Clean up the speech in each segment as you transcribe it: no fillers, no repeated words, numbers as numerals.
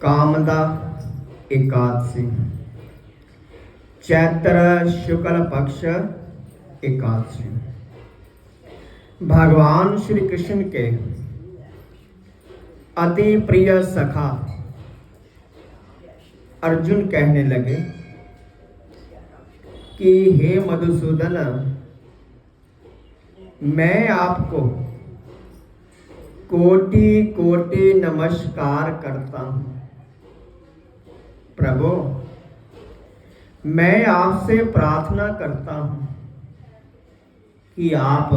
कामदा एकादशी, चैत्र शुक्ल पक्ष एकादशी। भगवान श्री कृष्ण के अति प्रिय सखा अर्जुन कहने लगे कि हे मधुसूदन, मैं आपको कोटि कोटि नमस्कार करता हूँ। प्रभु, मैं आपसे प्रार्थना करता हूँ कि आप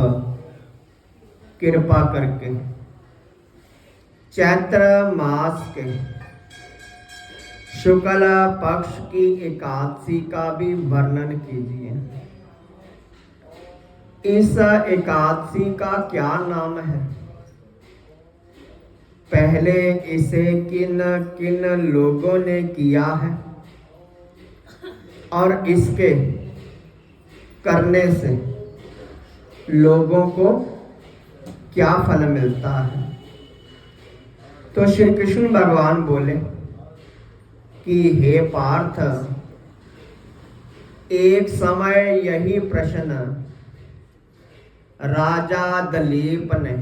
कृपा करके चैत्र मास के शुक्ल पक्ष की एकादशी का भी वर्णन कीजिए। इस एकादशी का क्या नाम है? पहले इसे किन किन लोगों ने किया है और इसके करने से लोगों को क्या फल मिलता है? तो श्री कृष्ण भगवान बोले कि हे पार्थ, एक समय यही प्रश्न राजा दलीप ने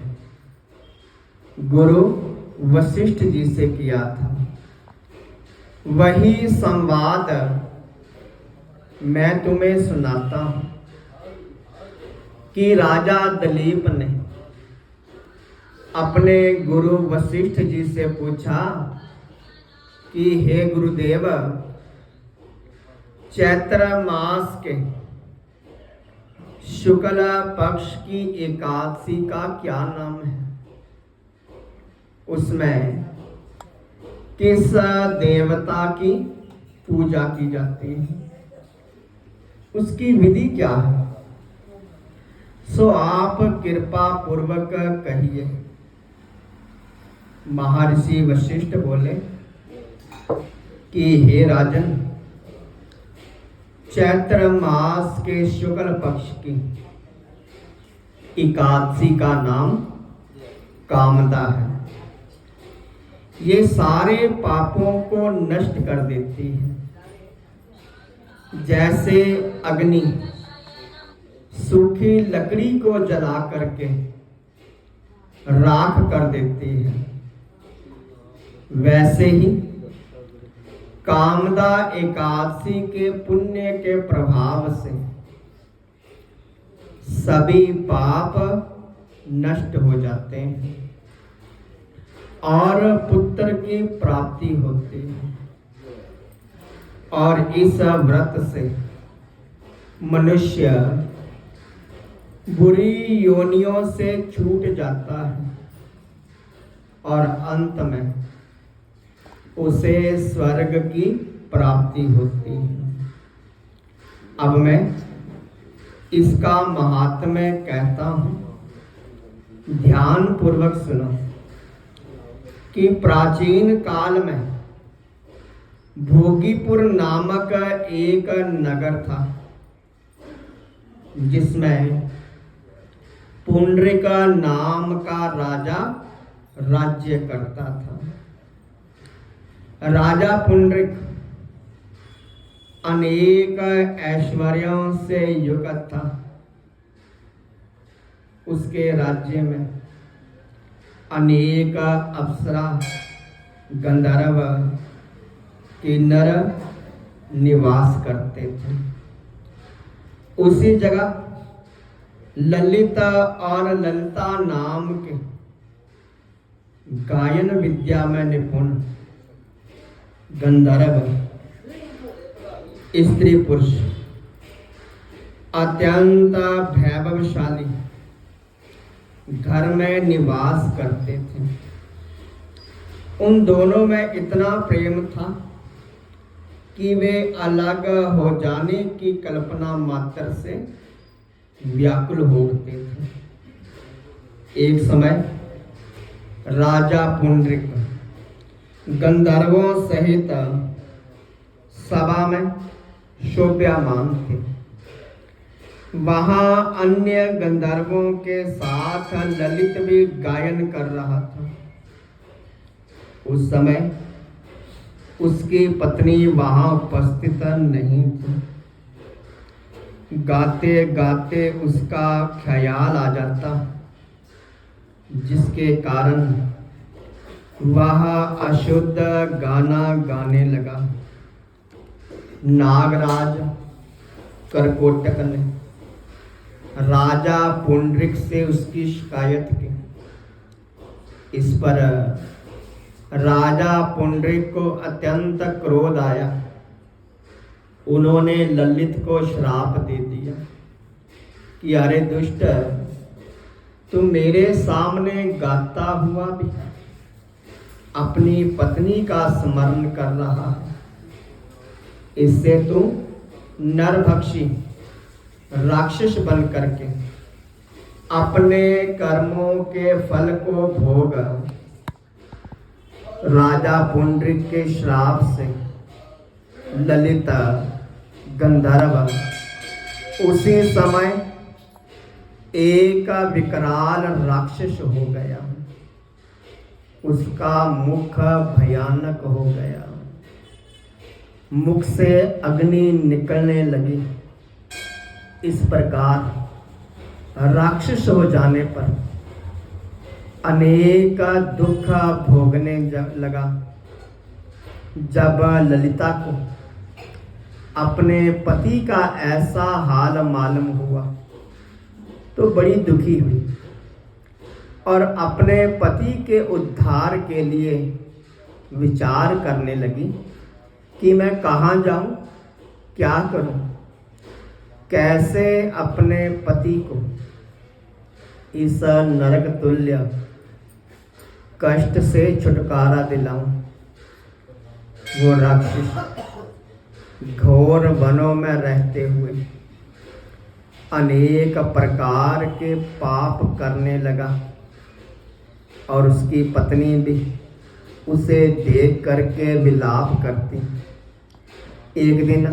गुरु वशिष्ठ जी से किया था। वही संवाद मैं तुम्हें सुनाता हूं कि राजा दलीप ने अपने गुरु वशिष्ठ जी से पूछा कि हे गुरुदेव, चैत्र मास के शुक्ल पक्ष की एकादशी का क्या नाम है? उसमें किस देवता की पूजा की जाती है? उसकी विधि क्या है? सो आप कृपा पूर्वक कहिए। महर्षि वशिष्ठ बोले कि हे राजन, चैत्र मास के शुक्ल पक्ष की एकादशी का नाम कामदा है। ये सारे पापों को नष्ट कर देती है। जैसे अग्नि सूखी लकड़ी को जला करके राख कर देती है, वैसे ही कामदा एकादशी के पुण्य के प्रभाव से सभी पाप नष्ट हो जाते हैं और पुत्र की प्राप्ति होती है। और इस व्रत से मनुष्य बुरी योनियों से छूट जाता है और अंत में उसे स्वर्ग की प्राप्ति होती है। अब मैं इसका महात्म्य कहता हूँ, ध्यान पूर्वक सुनो। कि प्राचीन काल में भोगीपुर नामक एक नगर था, जिसमें पुंडरिक नाम का राजा राज्य करता था। राजा पुंडरिक अनेक ऐश्वर्यों से युक्त था। उसके राज्य में अनेक अप्सरा, गंधर्व, किन्नर निवास करते थे। उसी जगह ललिता और ललिता नाम के गायन विद्या में निपुण गंधर्व स्त्री पुरुष अत्यंत वैभवशाली घर में निवास करते थे। उन दोनों में इतना प्रेम था कि वे अलग हो जाने की कल्पना मात्र से व्याकुल हो उठते थे। एक समय राजा पुंडरिक गंधर्वों सहित सभा में शोभायमान थे। वहां अन्य गंधर्वों के साथ ललित भी गायन कर रहा था। उस समय उसकी पत्नी वहां उपस्थित नहीं थी। गाते गाते उसका ख्याल आ जाता, जिसके कारण वह अशुद्ध गाना गाने लगा। नागराज करकोटक ने राजा पुंडरीक से उसकी शिकायत की। इस पर राजा पुंडरीक को अत्यंत क्रोध आया। उन्होंने ललित को श्राप दे दिया कि अरे दुष्ट, तुम मेरे सामने गाता हुआ भी अपनी पत्नी का स्मरण कर रहा है। इससे तुम नरभक्षी राक्षस बन करके अपने कर्मों के फल को भोग। राजा पुंडरीक के श्राप से ललित गंधर्व उसी समय एक विकराल राक्षस हो गया। उसका मुख भयानक हो गया, मुख से अग्नि निकलने लगी। इस प्रकार राक्षस हो जाने पर अनेक दुख भोगने लगा। जब ललिता को अपने पति का ऐसा हाल मालूम हुआ तो बड़ी दुखी हुई और अपने पति के उद्धार के लिए विचार करने लगी कि मैं कहाँ जाऊं, क्या करूं, कैसे अपने पति को इस नरक तुल्य कष्ट से छुटकारा दिलाऊं। वो राक्षस घोर वनों में रहते हुए अनेक प्रकार के पाप करने लगा और उसकी पत्नी भी उसे देख करके विलाप करती। एक दिन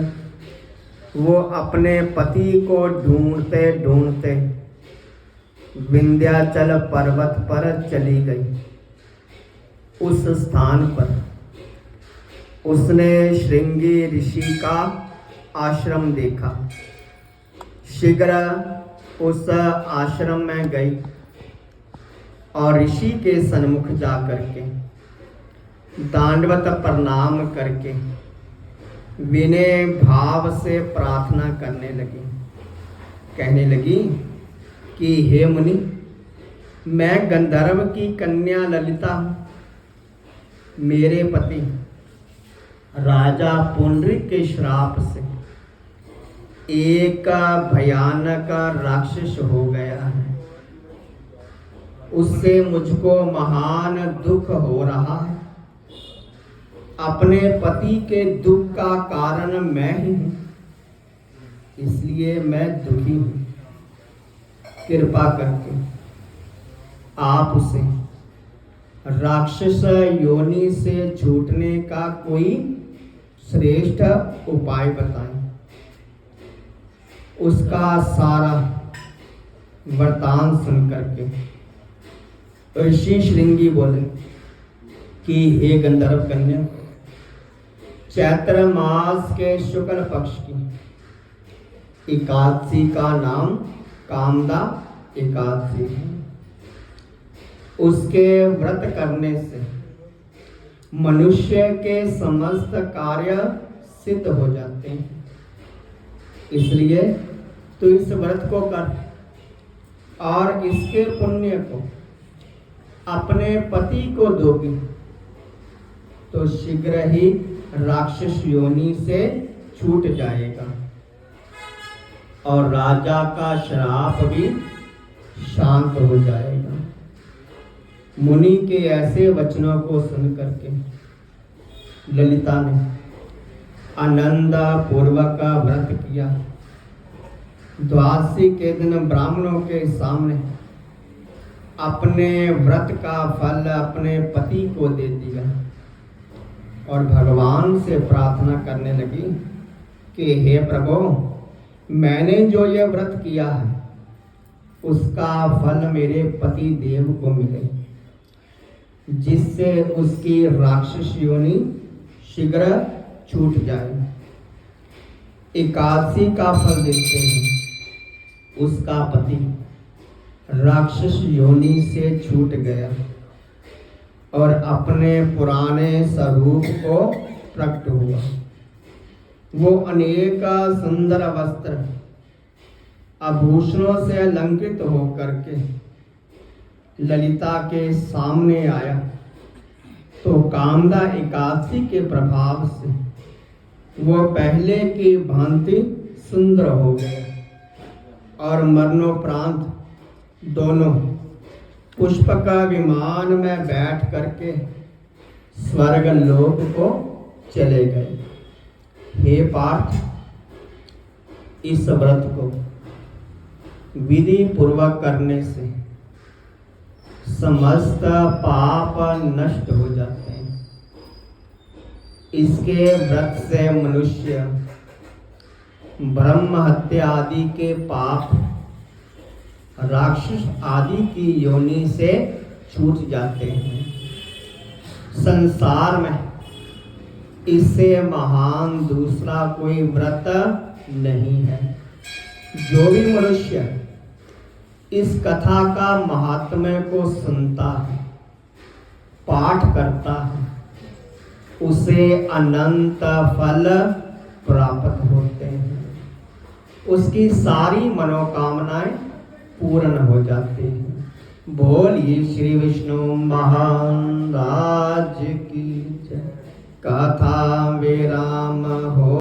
वो अपने पति को ढूंढते ढूंढते विंध्याचल पर्वत पर चली गई। उस स्थान पर उसने श्रृंगी ऋषि का आश्रम देखा। शीघ्र उस आश्रम में गई और ऋषि के सन्मुख जा करके दांडवत प्रणाम करके विनय भाव से प्रार्थना करने लगी। कहने लगी कि हे मुनि, मैं गंधर्व की कन्या ललिता हूँ। मेरे पति राजा पुंडरीक के श्राप से एक भयानक राक्षस हो गया है। उससे मुझको महान दुख हो रहा है। अपने पति के दुख का कारण मैं ही हूँ, इसलिए मैं दुखी हूँ। कृपा करके आप उसे राक्षस योनि से छूटने का कोई श्रेष्ठ उपाय बताएं। उसका सारा वृतांत सुन करके ऋषि श्रृंगी बोले कि हे गंधर्व कन्या, चैत्र मास के शुक्ल पक्ष की एकादशी का नाम कामदा एकादशी है। उसके व्रत करने से मनुष्य के समस्त कार्य सिद्ध हो जाते हैं। इसलिए तू इस व्रत को कर और इसके पुण्य को अपने पति को दोगी तो शीघ्र ही राक्षस योनि से छूट जाएगा और राजा का श्राप भी शांत हो जाएगा। मुनि के ऐसे वचनों को सुन करके ललिता ने आनंद पूर्वक व्रत किया। द्वादशी के दिन ब्राह्मणों के सामने अपने व्रत का फल अपने पति को दे दिया और भगवान से प्रार्थना करने लगी कि हे प्रभु, मैंने जो यह व्रत किया है उसका फल मेरे पति देव को मिले, जिससे उसकी राक्षस योनि शीघ्र छूट जाए। एकादशी का फल देते हैं। उसका पति राक्षस योनि से छूट गया और अपने पुराने स्वरूप को प्रकट हुआ। वो अनेक सुंदर वस्त्र आभूषणों से अलंकृत होकर के ललिता के सामने आया, तो कामदा एकादशी के प्रभाव से वो पहले की भांति सुंदर हो गया और मरणोपरांत दोनों पुष्पक विमान में बैठ करके स्वर्ग लोक को चले गए। हे पार्थ, इस व्रत को विधि पूर्वक करने से समस्त पाप नष्ट हो जाते हैं। इसके व्रत से मनुष्य ब्रह्म हत्या आदि के पाप, राक्षस आदि की योनि से छूट जाते हैं। संसार में इससे महान दूसरा कोई व्रत नहीं है। जो भी मनुष्य इस कथा का महात्म्य को सुनता है, पाठ करता है, उसे अनंत फल प्राप्त होते हैं। उसकी सारी मनोकामनाएं पूर्ण हो जाती हैं। बोलिए श्री विष्णु महाराज की जय। कथा विराम हो।